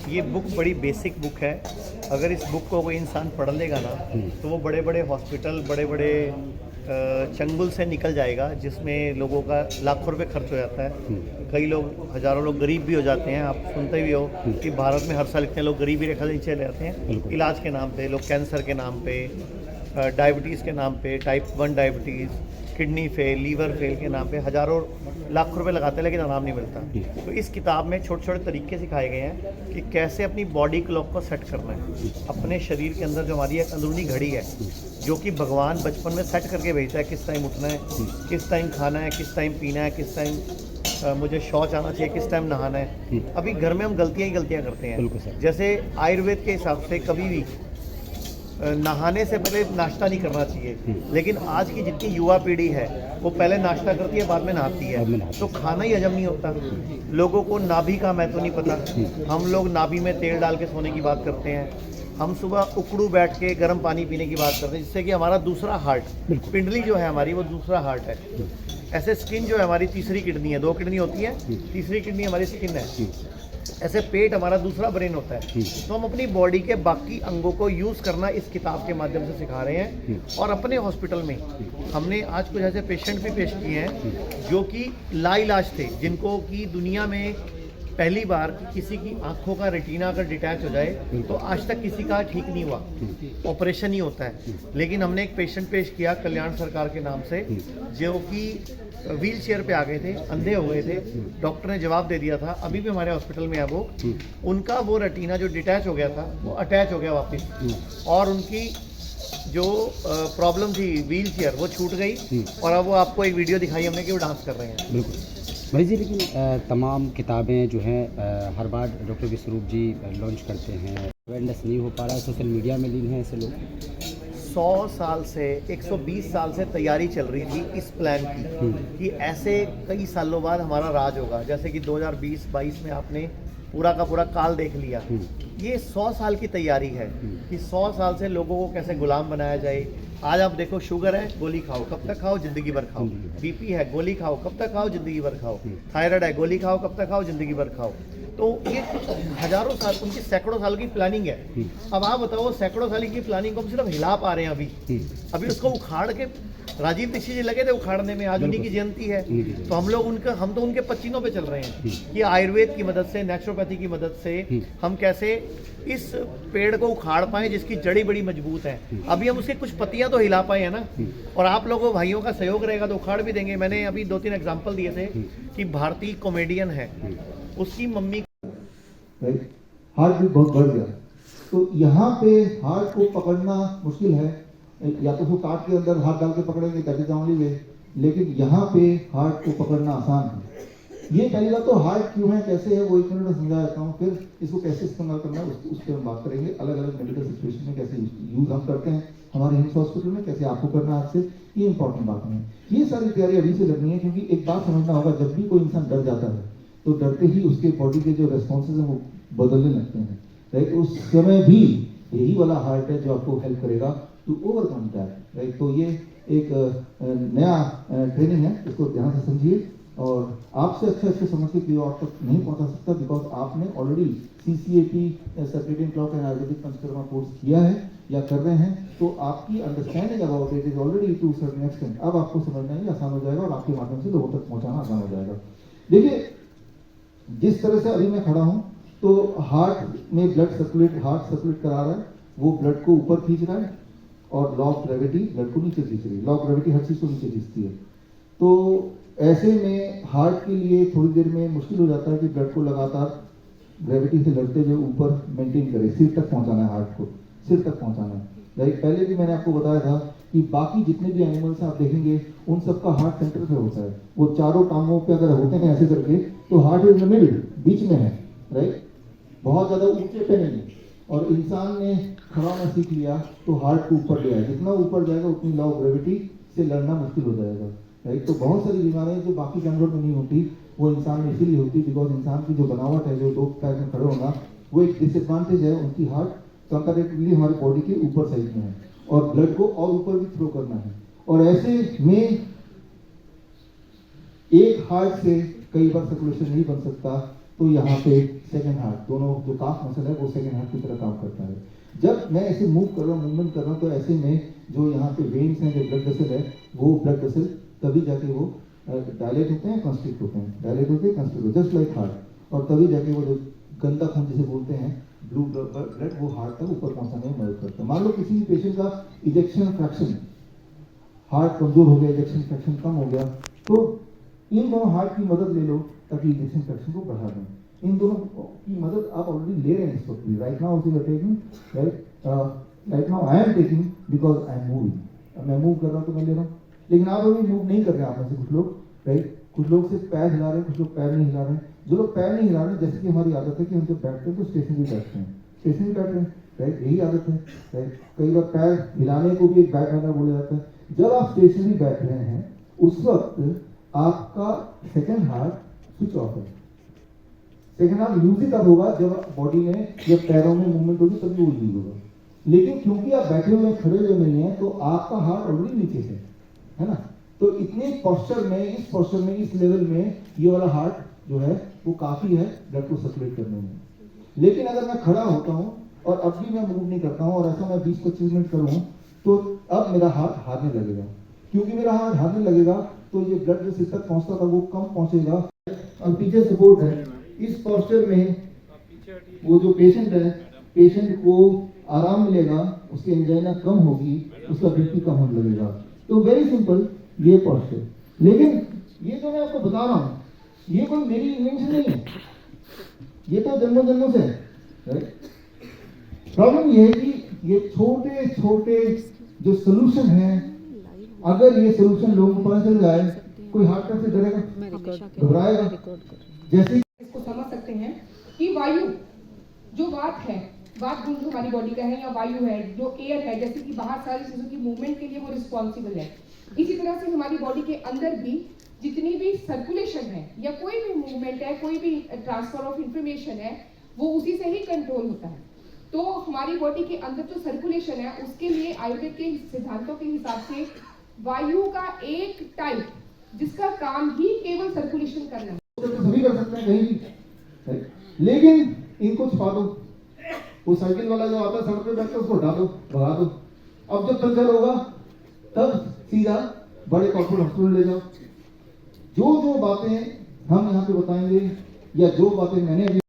ये बुक बड़ी basic book है। अगर इस बुक को कोई इंसान पढ़ लेगा ना तो वो बड़े बड़े हॉस्पिटल, बड़े बड़े चंगुल से निकल जाएगा, जिसमें लोगों का लाखों रुपए खर्च हो जाता है। कई लोग, हज़ारों लोग गरीब भी हो जाते हैं। आप सुनते भी हो कि भारत में हर साल इतने लोग गरीबी रेखा से नीचे रहते हैं इलाज के नाम पे। लोग कैंसर के नाम पे, डायबिटीज़ के नाम पे, type 1 diabetes, kidney fail, liver fail के नाम पे हज़ारों लाख रुपए लगाते हैं, लेकिन आराम नहीं मिलता। तो इस किताब में छोटे छोटे तरीके सिखाए गए हैं कि कैसे अपनी बॉडी क्लॉक को सेट करना है। अपने शरीर के अंदर जो हमारी एक अंदरूनी घड़ी है, जो कि भगवान बचपन में सेट करके भेजता है, किस टाइम उठना है, किस टाइम खाना है, किस टाइम पीना है, किस टाइम मुझे शौच आना चाहिए, किस टाइम नहाना है। अभी घर में हम गलतियाँ ही गलतियाँ करते हैं। जैसे आयुर्वेद के हिसाब से कभी भी नहाने से पहले नाश्ता नहीं करना चाहिए, लेकिन आज की जितनी युवा पीढ़ी है वो पहले नाश्ता करती है, बाद में नहाती है, तो खाना ही हजम नहीं होता। लोगों को नाभि का महत्व नहीं पता। हम लोग नाभि में तेल डाल के सोने की बात करते हैं। हम सुबह उकड़ू बैठ के गर्म पानी पीने की बात करते हैं, जिससे कि हमारा दूसरा हार्ट, पिंडली जो है हमारी, वो दूसरा हार्ट है। ऐसे स्किन जो है हमारी तीसरी किडनी है। 2 किडनी होती है, तीसरी किडनी हमारी स्किन है। ऐसे पेट हमारा दूसरा ब्रेन होता है। तो हम अपनी बॉडी के बाकी अंगों को यूज़ करना इस किताब के माध्यम से सिखा रहे हैं। और अपने हॉस्पिटल में हमने आज कुछ ऐसे पेशेंट भी पेश किए हैं जो कि लाइलाज थे, जिनको कि दुनिया में पहली बार किसी की आंखों का रेटिना अगर डिटैच हो जाए तो आज तक किसी का ठीक नहीं हुआ, ऑपरेशन ही होता है। लेकिन हमने एक पेशेंट पेश किया कल्याण सरकार के नाम से, जो कि व्हील चेयर पे आ गए थे, अंधे हो गए थे। डॉक्टर ने जवाब दे दिया था, अभी भी हमारे हॉस्पिटल में है वो। उनका वो रेटिना जो डिटैच हो गया था वो अटैच हो गया वापस, और उनकी जो प्रॉब्लम थी व्हील चेयर, वो छूट गई। और अब वो आपको एक वीडियो दिखाई हमने कि वो डांस कर रहे हैं। बिल्कुल भाई जी, लेकिन तमाम किताबें जो हैं हर बार डॉक्टर विश्वरूप जी लॉन्च करते हैं, अवेयरनेस नहीं हो पा रहा है, सोशल मीडिया में लीन है ऐसे लोग। 100 साल से, 120 साल से तैयारी चल रही थी इस प्लान की कि ऐसे कई सालों बाद हमारा राज होगा। जैसे कि 2020-22 में आपने पूरा का पूरा काल देख लिया। ये 100 साल की तैयारी है कि 100 साल से लोगों को कैसे गुलाम बनाया जाए। आज आप देखो, शुगर है, गोली खाओ, कब तक खाओ, जिंदगी भर खाओ। बीपी है, गोली खाओ, कब तक खाओ, जिंदगी भर खाओ। थायराइड है, गोली खाओ, कब तक खाओ, जिंदगी भर खाओ। तो ये हजारों साल, उनकी सैकड़ों साल की प्लानिंग है। अब आप बताओ, सैकड़ों साल की प्लानिंग को हम सिर्फ हिला पा रहे हैं अभी उसको उखाड़ के। राजीव दीक्षित जी लगे थे उखाड़ने में, आज उन्हीं की जयंती है। तो हम तो उनके पसीनों पे चल रहे हैं कि आयुर्वेद की मदद से, नेचुरोपैथी की मदद से हम कैसे इस पेड़ को उखाड़ पाए जिसकी जड़ी बड़ी मजबूत है। अभी हम उसके कुछ पत्तियां तो हिला पाए हैं ना, और आप लोगों भाइयों का सहयोग रहेगा तो उखाड़ भी देंगे। मैंने अभी 2-3 एग्जांपल दिए थे कि भारतीय कॉमेडियन है, उसकी मम्मी हार्ट भी बहुत बढ़ गया। तो यहाँ पे हार्ट को पकड़ना मुश्किल है। या तो वो काट के अंदर हाथ डाल के पकड़ेंगे, दैट इज ओनली वे। लेकिन यहाँ पे हार्ट को पकड़ना आसान है। ये पहली बात तो हार्ट क्यों है, कैसे है, वो 1 मिनट में समझा देता हूँ। फिर इसको कैसे इस्तेमाल करना है उस पर हम बात करेंगे। अलग अलग मेडिकल सिचुएशन में कैसे यूज हम करते हैं हमारे हिम्स हॉस्पिटल में, कैसे आपको करना है आज से, ये इंपॉर्टेंट बात है। ये सारी तैयारी अभी से लगनी है, क्योंकि एक बात समझना होगा, जब भी कोई इंसान डर जाता है तो डरते ही उसके बॉडी के जो रेस्पॉन्सेज हैं वो बदलने लगते हैं, राइट। उस समय भी यही वाला हार्ट है जो आपको हेल्प करेगा टू ओवरकम दैट, राइट। तो ये एक नया ट्रेनिंग है, इसको ध्यान से समझिए। और आपसे अच्छे समझ के कोई और तक नहीं पहुंचा सकता, बिकॉज आपने already CCAP circadian clock and ayurvedic panchakarma course किया है या कर रहे हैं। तो आपकी understanding about it is already to certain extent. अब आपको समझना ही आसान हो जाएगा और आपके माध्यम से लोगों तक पहुंचाना आसान हो जाएगा। देखिए, जिस तरह से अभी मैं खड़ा हूं, तो हार्ट में हार्ट सर्कुलेट करा रहा है, वो ब्लड को ऊपर खींच रहा है, और लॉ ऑफ ग्रेविटी ब्लड को नीचे खींच रही है। लॉ ऑफ ग्रेविटी हर चीज को नीचे खींचती है। तो ऐसे में हार्ट के लिए थोड़ी देर में मुश्किल हो जाता है कि ब्लड को लगातार ग्रेविटी से लड़ते हुए ऊपर मेंटेन करे। सिर तक पहुंचाना है, हार्ट को सिर तक पहुंचाना है, राइट। पहले भी मैंने आपको बताया था कि बाकी जितने भी एनिमल्स आप देखेंगे उन सबका हार्ट सेंटर पे होता है। वो चारों टांगों पे अगर होते हैं ऐसे करके, तो heart is in the middle, बीच में है, राइट। बहुत ज्यादा ऊंचे पे नहीं। और इंसान ने खड़ा होना सीख लिया तो हार्ट को ऊपर ले आए। जितना ऊपर जाएगा उतनी लॉ ऑफ ग्रेविटी से लड़ना मुश्किल हो जाएगा, राइट। तो बहुत सारी बीमारियां जो बाकी जानवरों में नहीं होती, वो इंसान में इसीलिए होती बिकॉज इंसान की जो बनावट है, जो 2 पैर में खड़े होना, वो एक डिसएडवांटेज है। उनकी हार्ट कंपैरेटिवली हमारी बॉडी के ऊपर साइड में है, और ब्लड को और ऊपर भी थ्रो करना है। और ऐसे में एक हार्ट से कई बार सर्कुलेशन नहीं बन सकता, तो यहाँ पे सेकंड हार्ट, दोनों जो काफ मसल है वो सेकंड हार्ट की तरह काम करता है। जब मैं ऐसे मूव कर रहा हूँ, मूवमेंट कर रहा हूँ, तो ऐसे में जो यहाँ पे वेन्स हैं, जो ब्लड वेसल है, वो ब्लड वेसल तभी जाके वो डायलेट होते हैं, कंस्ट्रिक्ट होते हैं, डायलेट होते हैं, कंस्ट्रिक्ट होते हैं, जस्ट लाइक हार्ट। और तभी जाके वो जो गंदा खून जिसे बोलते हैं ब्लू ब्लड, वो हार्ट तक ऊपर पहुंचाने में मदद करता है। मान लो किसी भी पेशेंट का इजेक्शन फ्रैक्शन, हार्ट कमजोर हो गया, इजेक्शन फ्रैक्शन कम हो गया, तो इन दोनों हार्ट की मदद ले लो ताकि इजेक्शन फ्रैक्शन को बढ़ा दें। इन दोनों की मदद आप ऑलरेडी ले रहे हैं इस वक्त भी। Right now you are taking, right now I am taking because I am moving. मैं मूव कर रहा हूँ तो मैं ले रहा हूँ, लेकिन आप अभी मूव नहीं कर रहे हैं। आप में से कुछ लोग, राइट, कुछ लोग सिर्फ पैर हिला रहे हैं, कुछ लोग पैर नहीं हिला रहे हैं। जो लोग पैर नहीं हिला रहे हैं, जैसे कि हमारी आदत है कि हम जब बैठते हैं तो स्टेशनरी बैठते हैं, स्टेशनरी बैठ रहे हैं, राइट, यही आदत है, राइट। कई बार पैर हिलाने को भी एक बैक बैनर बोला जाता है। जब आप स्टेशनरी बैठ रहे हैं उस वक्त आपका सेकंड हार्ट स्विच ऑफ है। सेकंड हार्ट यूज ही तब होगा जब बॉडी में या पैरों में मूवमेंट होगी, तभी वो यूज होगा। लेकिन क्योंकि आप बैठे हुए खड़े हुए नहीं है, तो आपका हार्ट ऑलरेडी नीचे है ना। तो इतने पोस्चर में, इस पोस्चर में, इस लेवल में ये वाला हार्ट जो है वो काफी है ब्लड को सर्कुलेट करने में। लेकिन अगर मैं खड़ा होता हूँ और अब भी मैं मूव नहीं करता हूँ और ऐसा मैं 20-25 मिनट करूँ, तो अब मेरा हार्ट हारने लगेगा। क्योंकि मेरा हार्ट हारने लगेगा तो ये ब्लड जो सिर तक पहुंचता था वो कम पहुंचेगा। और पीछे सपोर्ट है, इस पोस्चर में वो जो पेशेंट है, पेशेंट को आराम मिलेगा, उसकी एंजाइना कम होगी, उसका बीपी कम होने लगेगा। तो वेरी सिंपल ये पोस्चर। लेकिन ये तो मैं आपको बता रहा हूँ, ये कोई मेरी इन्वेंशन नहीं है, ये तो जन्मों जन्मों से है। प्रॉब्लम ये है कि ये छोटे छोटे जो सोल्यूशन है, अगर ये सोल्यूशन लोगों को पता चल जाए, कोई हार्ट अटैक से डरेगा, घबराएगा। जैसे इसको समझ सकते हैं कि वायु जो वात है, वात गुण हमारी बॉडी का है, या वायु है जो एयर है, जैसे कि बाहर सारी चीजों की मूवमेंट के लिए वो रिस्पॉन्सिबल है। इसी तरह से हमारी बॉडी के अंदर भी जितनी भी सर्कुलेशन है या कोई भी मूवमेंट है, कोई भी ट्रांसफर ऑफ इंफॉर्मेशन है, वो उसी से ही कंट्रोल होता है। तो हमारी बॉडी के अंदर जो सर्कुलेशन है, उसके लिए आयुर्वेद के सिद्धांतों के हिसाब से वायु का एक टाइप जिसका काम ही केवल सर्कुलेशन करना है, सभी कर सकते हैं कहीं भी। लेकिन इनको छुपा दो, वो साइकिल वाला जो आता है सड़क पे बैठकर उसको हटा दो, भगा दो। अब जब पंचर होगा तब सीधा बड़े कॉर्पोरेट हॉस्पिटल ले जाओ। जो जो बातें हम यहाँ पे बताएंगे या जो बातें मैंने अभी